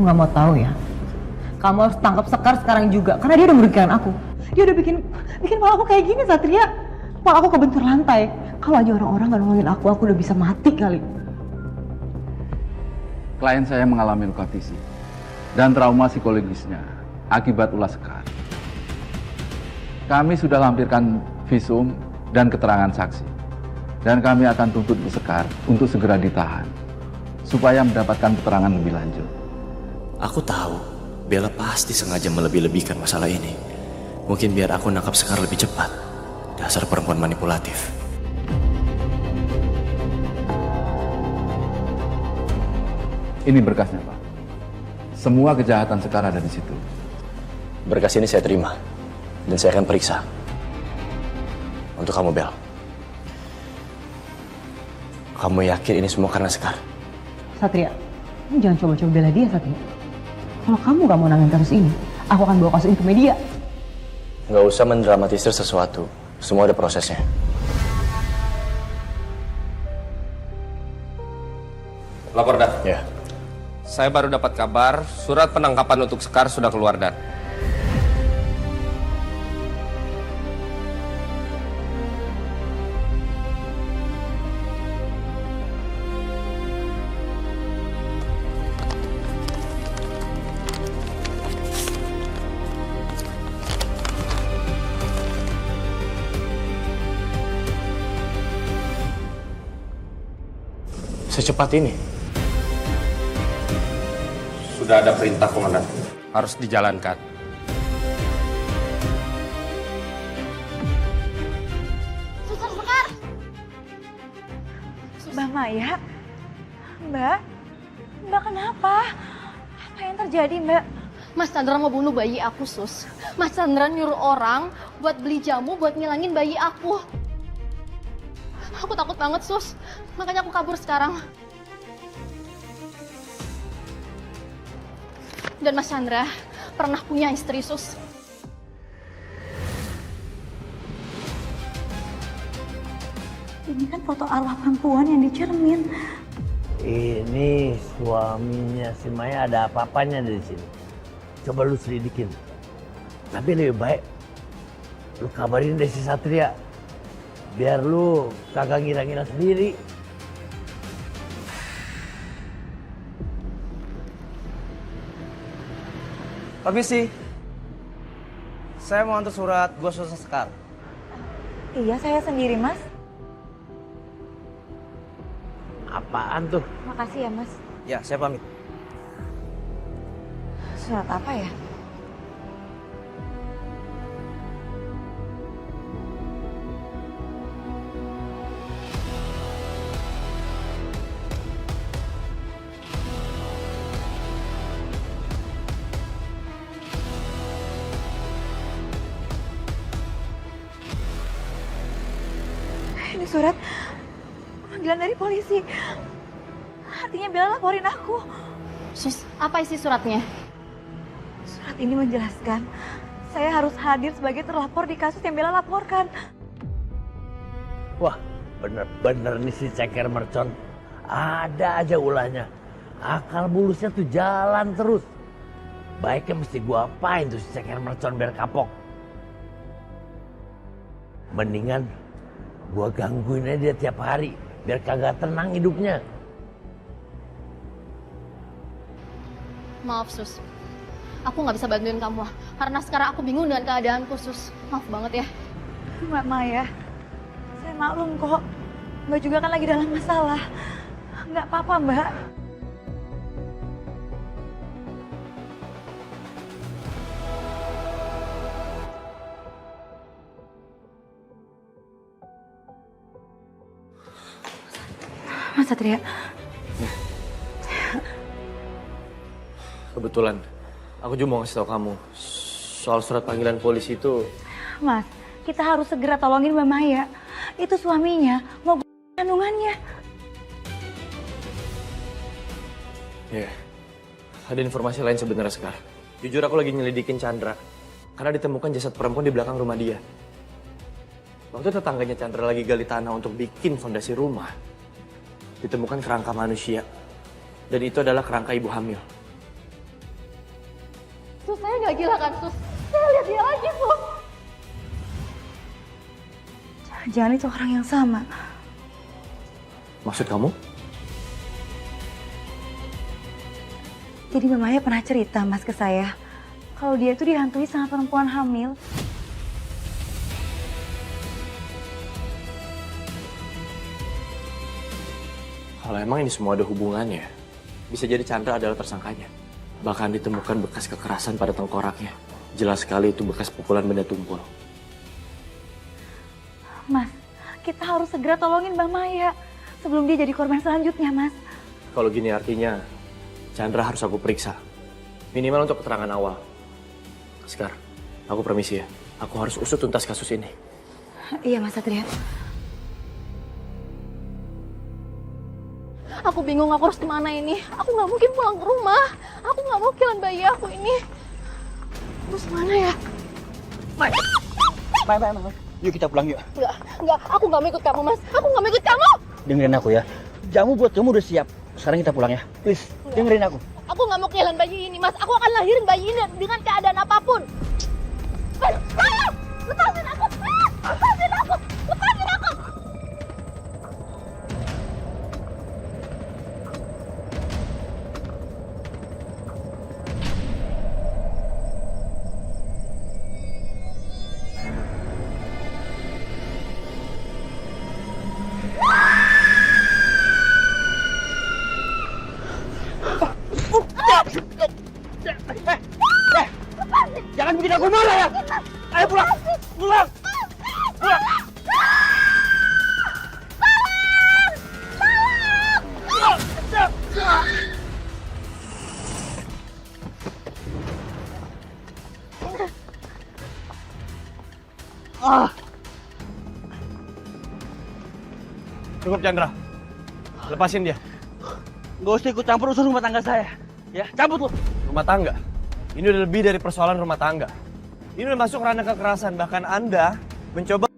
Kamu nggak mau tahu ya? Kamu harus tangkap Sekar sekarang juga, karena dia udah merugikan aku. Dia udah bikin malah aku kayak gini, Satria. Malah aku kebentur lantai. Kalau aja orang-orang nggak nolongin aku udah bisa mati kali. Klien saya mengalami luka fisik dan trauma psikologisnya akibat ulah Sekar. Kami sudah lampirkan visum dan keterangan saksi. Dan kami akan tuntut Bu Sekar untuk segera ditahan, supaya mendapatkan keterangan lebih lanjut. Aku tahu, Bella pasti sengaja melebih-lebihkan masalah ini. Mungkin biar aku nangkap Sekar lebih cepat. Dasar perempuan manipulatif. Ini berkasnya, Pak. Semua kejahatan Sekar ada di situ. Berkas ini saya terima, dan saya akan periksa. Untuk kamu, Bel. Kamu yakin ini semua karena Sekar? Satria, kamu jangan coba-coba bela dia, Satria. Kalau kamu gak mau nangin kasus ini, aku akan bawa kasus ini ke media. Nggak usah mendramatisir sesuatu. Semua ada prosesnya. Lapor, Dan. Ya. Saya baru dapat kabar, surat penangkapan untuk Sekar sudah keluar, Dan. Secepat ini? Sudah ada perintah, Komandan. Harus dijalankan. Suster Sekar! Mbak Maya? Mbak? Mbak kenapa? Apa yang terjadi, Mbak? Mas Chandra mau bunuh bayi aku, Sus. Mas Chandra nyuruh orang buat beli jamu buat ngilangin bayi aku. Aku takut banget, Sus. Makanya aku kabur sekarang. Dan Mas Chandra pernah punya istri, Sus. Ini kan foto arwah perempuan yang dicermin. Ini suaminya si Maya ada apa-apanya dari sini. Coba lu selidikin. Tapi lebih baik lu kabarin deh si Satria. Biar lu kagak ngira-ngira sendiri. Permisi. Saya mau antar surat gua Suster Sekar. Iya, saya sendiri, Mas. Apaan tuh? Makasih ya, Mas. Ya, saya pamit. Surat apa ya? Ini surat panggilan dari polisi. Artinya Bella laporin aku. Sus, apa isi suratnya? Surat ini menjelaskan saya harus hadir sebagai terlapor di kasus yang Bella laporkan. Wah, bener-bener nih si ceker mercon. Ada aja ulahnya. Akal bulusnya tuh jalan terus. Baiknya mesti gua apain tuh si ceker mercon biar kapok. Mendingan gua gangguin aja dia tiap hari biar kagak tenang hidupnya. Maaf, Sus. Aku nggak bisa bantuin kamu. Karena sekarang aku bingung dengan keadaanku, Sus. Maaf banget ya. Mbak Maya, saya maklum kok. Mbak juga kan lagi dalam masalah. Nggak apa-apa, Mbak. Mas Satria. Kebetulan, aku juga mau ngasih tau kamu. Soal surat panggilan polisi itu... Mas, kita harus segera tolongin Mbak Maya. Itu suaminya mau kandungannya. Ya, ada informasi lain sebenarnya sekarang. Jujur aku lagi nyelidikin Chandra. Karena ditemukan jasad perempuan di belakang rumah dia. Waktu tetangganya Chandra lagi gali tanah untuk bikin fondasi rumah, ditemukan kerangka manusia. Dan itu adalah kerangka ibu hamil. Sus, saya nggak gila kan, Sus? Saya lihat dia lagi, Sus. Jangan itu orang yang sama. Maksud kamu? Jadi Mbak Maya pernah cerita Mas ke saya kalau dia itu dihantui sama perempuan hamil. Kalau emang ini semua ada hubungannya, bisa jadi Chandra adalah tersangkanya. Bahkan ditemukan bekas kekerasan pada tengkoraknya. Jelas sekali itu bekas pukulan benda tumpul. Mas, kita harus segera tolongin Mbak Maya sebelum dia jadi korban selanjutnya, Mas. Kalau gini artinya, Chandra harus aku periksa. Minimal untuk keterangan awal. Sekar, aku permisi ya. Aku harus usut tuntas kasus ini. Iya, Mas Satria. Aku bingung aku harus kemana ini. Aku nggak mungkin pulang ke rumah. Aku nggak mau kehilangan bayi aku ini. Terus mana ya? Mai. Yuk kita pulang yuk. Enggak. Aku nggak mau ikut kamu, Mas. Aku nggak mau ikut kamu. Dengerin aku ya. Jamu buat kamu udah siap. Sekarang kita pulang ya. Please, dengerin aku. Aku nggak mau kehilangan bayi ini, Mas. Aku akan lahirin bayi ini dengan keadaan apapun. Mas, lepasin aku! Lepasin aku! Lepasin aku! Jangan bikin aku marah ya. Ayo pulang. Pulang. Pulang. Cukup Chandra. Lepasin dia. Gak usah ikut campur urusan rumah tangga saya. Ya, cabut lu. Rumah tangga? Ini udah lebih dari persoalan rumah tangga. Ini udah masuk ranah kekerasan. Bahkan Anda mencoba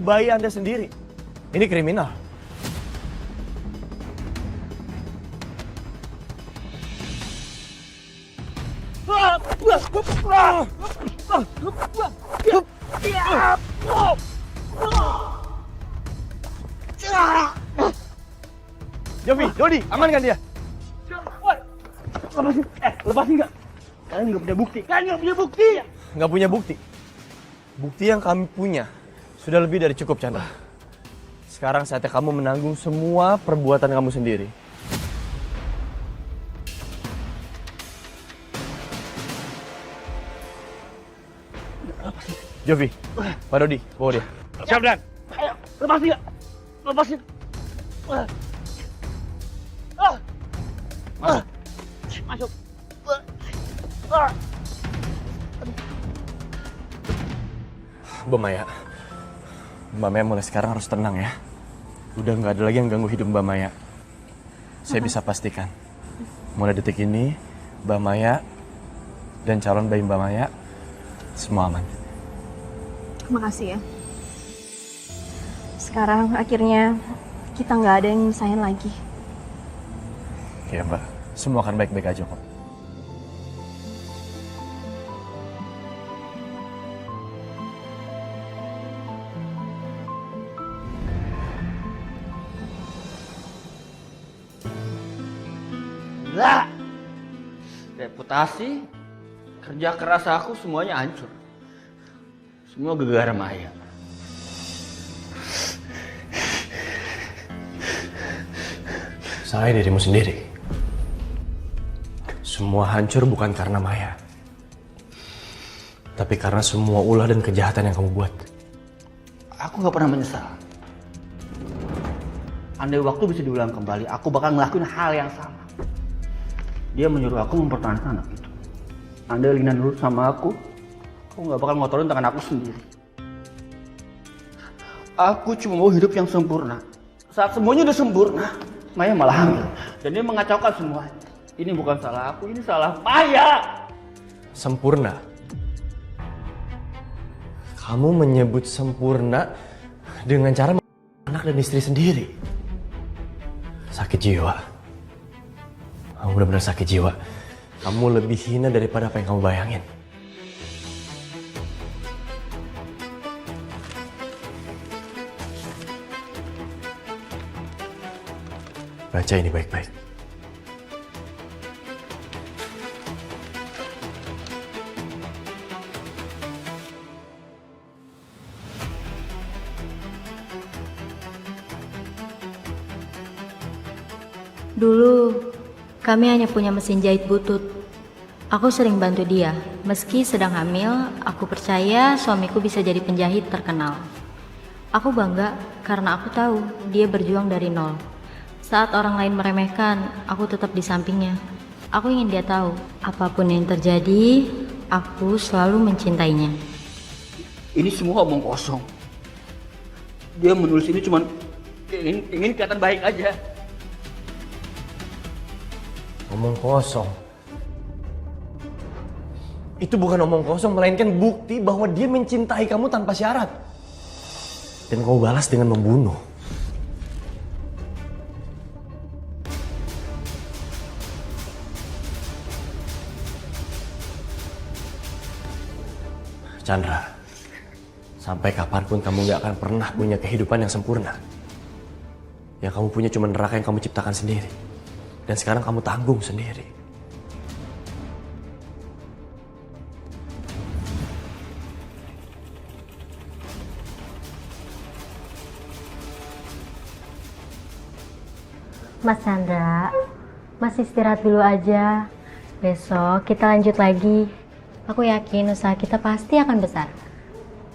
bayi Anda sendiri. Ini kriminal. Jovi, Dodi, amankan dia. Lepasin. Lepasin nggak? Kalian nggak punya bukti. Kalian nggak punya bukti. Nggak punya bukti. Bukti yang kami punya sudah lebih dari cukup, Chandra. Sekarang saatnya kamu menanggung semua perbuatan kamu sendiri. Jovi, Pak Dodi, bawa dia. Siap, Dan. Ayo, lepasin nggak? Lepasin. Masuk. Mbak Maya mulai sekarang harus tenang ya. Udah nggak ada lagi yang ganggu hidup Mbak Maya. Saya bisa pastikan, mulai detik ini, Mbak Maya dan calon bayi Mbak Maya semua aman. Terima kasih ya. Sekarang akhirnya kita nggak ada yang nyusahin lagi. Ya Mbak, semua akan baik-baik aja kok. Lah, reputasi, kerja keras aku semuanya hancur. Semua gara-gara Maya. Salahnya dirimu sendiri. Semua hancur bukan karena Maya, tapi karena semua ulah dan kejahatan yang kamu buat. Aku gak pernah menyesal. Andai waktu bisa diulang kembali, aku bakal ngelakuin hal yang sama. Dia menyuruh aku mempertahankan anak itu. Andai Lina nurut sama aku gak bakal ngotorin tangan aku sendiri. Aku cuma mau hidup yang sempurna. Saat semuanya udah sempurna, Maya malah hamil. Dan dia mengacaukan semuanya. Ini bukan salah aku, ini salah Maya. Sempurna? Kamu menyebut sempurna dengan cara anak dan istri sendiri. Sakit jiwa. Kamu benar-benar sakit jiwa. Kamu lebih hina daripada apa yang kamu bayangin. Baca ini baik-baik. Dulu, kami hanya punya mesin jahit butut. Aku sering bantu dia. Meski sedang hamil, aku percaya suamiku bisa jadi penjahit terkenal. Aku bangga karena aku tahu dia berjuang dari nol. Saat orang lain meremehkan, aku tetap di sampingnya. Aku ingin dia tahu, apapun yang terjadi, aku selalu mencintainya. Ini semua omong kosong. Dia menulis ini cuma ingin kelihatan baik aja. Omong kosong. Itu bukan omong kosong, melainkan bukti bahwa dia mencintai kamu tanpa syarat. Dan kau balas dengan membunuh. Chandra, sampai kapanpun kamu gak akan pernah punya kehidupan yang sempurna. Yang kamu punya cuma neraka yang kamu ciptakan sendiri. Dan sekarang kamu tanggung sendiri. Mas Chandra, Mas istirahat dulu aja. Besok kita lanjut lagi. Aku yakin usaha kita pasti akan besar.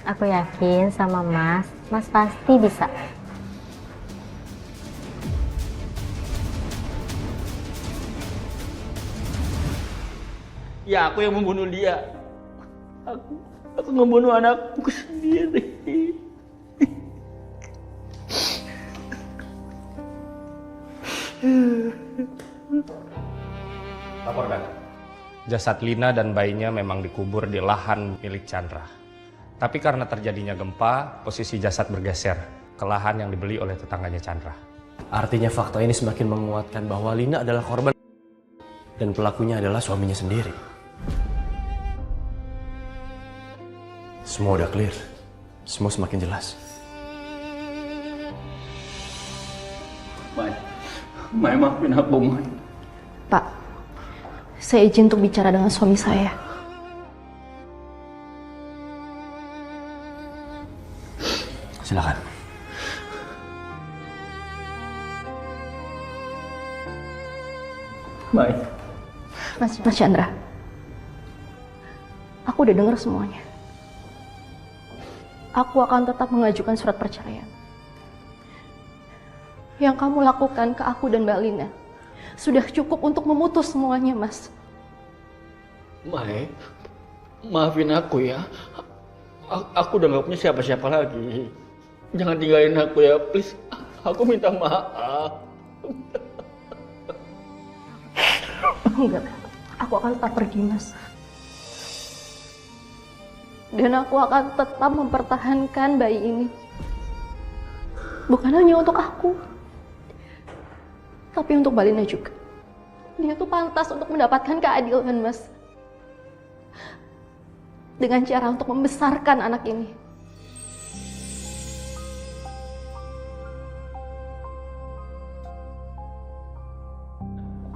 Aku yakin sama Mas pasti bisa. Ya aku yang membunuh dia. Aku membunuh anakku sendiri. Laporkan. Jasad Lina dan bayinya memang dikubur di lahan milik Chandra. Tapi karena terjadinya gempa, posisi jasad bergeser ke lahan yang dibeli oleh tetangganya Chandra. Artinya fakta ini semakin menguatkan bahwa Lina adalah korban dan pelakunya adalah suaminya sendiri. Semua udah clear. Semua semakin jelas. Mai maafin aku, Mai. Pak, saya izin untuk bicara dengan suami saya. Silakan. Mai. Mas Chandra, aku udah dengar semuanya. Aku akan tetap mengajukan surat perceraian. Yang kamu lakukan ke aku dan Mbak Lina sudah cukup untuk memutus semuanya, Mas. Mai, maafin aku ya. Aku udah gak punya siapa-siapa lagi. Jangan tinggalin aku ya, please. Aku minta maaf. Enggak, aku akan tetap pergi, Mas. Dan aku akan tetap mempertahankan bayi ini. Bukan hanya untuk aku, tapi untuk Mbak Lina juga. Dia tuh pantas untuk mendapatkan keadilan, Mas. Dengan cara untuk membesarkan anak ini.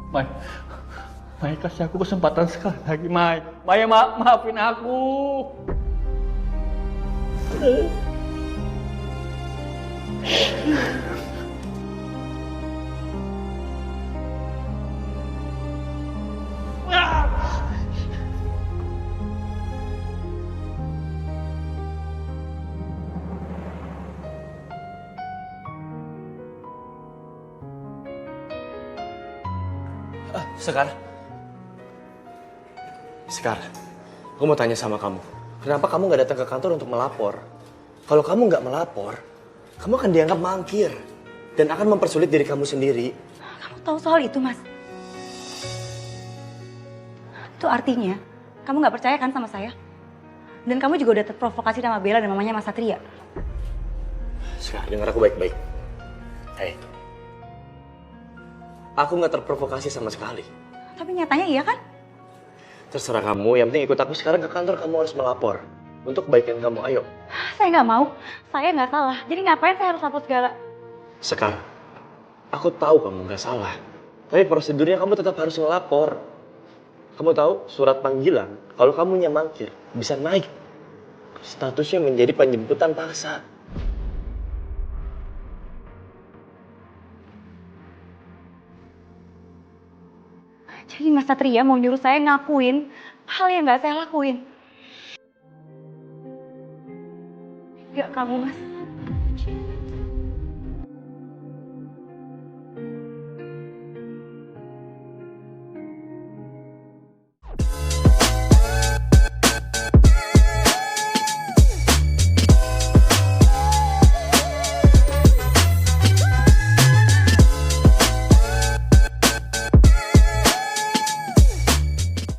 Mai, kasih aku kesempatan sekali lagi, Mai. Mai, maafin aku. Sekar, aku mau tanya sama kamu. Kenapa kamu nggak datang ke kantor untuk melapor? Kalau kamu nggak melapor, kamu akan dianggap mangkir dan akan mempersulit diri kamu sendiri. Kamu tahu soal itu, Mas? Itu artinya kamu nggak percaya kan sama saya? Dan kamu juga udah terprovokasi sama Bella dan mamanya Mas Satria. Sekar, dengar aku baik-baik. Hei, aku nggak terprovokasi sama sekali. Tapi nyatanya iya kan? Terserah kamu, yang penting ikut aku sekarang ke kantor, kamu harus melapor. Untuk kebaikan kamu, ayo. Saya nggak mau, saya nggak salah. Jadi ngapain saya harus lapor segala? Sekar, aku tahu kamu nggak salah. Tapi prosedurnya kamu tetap harus ngelapor. Kamu tahu surat panggilan, kalau kamunya mangkir, bisa naik. Statusnya menjadi penjemputan paksa. Jadi Mas Satria mau nyuruh saya ngakuin hal yang nggak saya lakuin. Gak kamu Mas.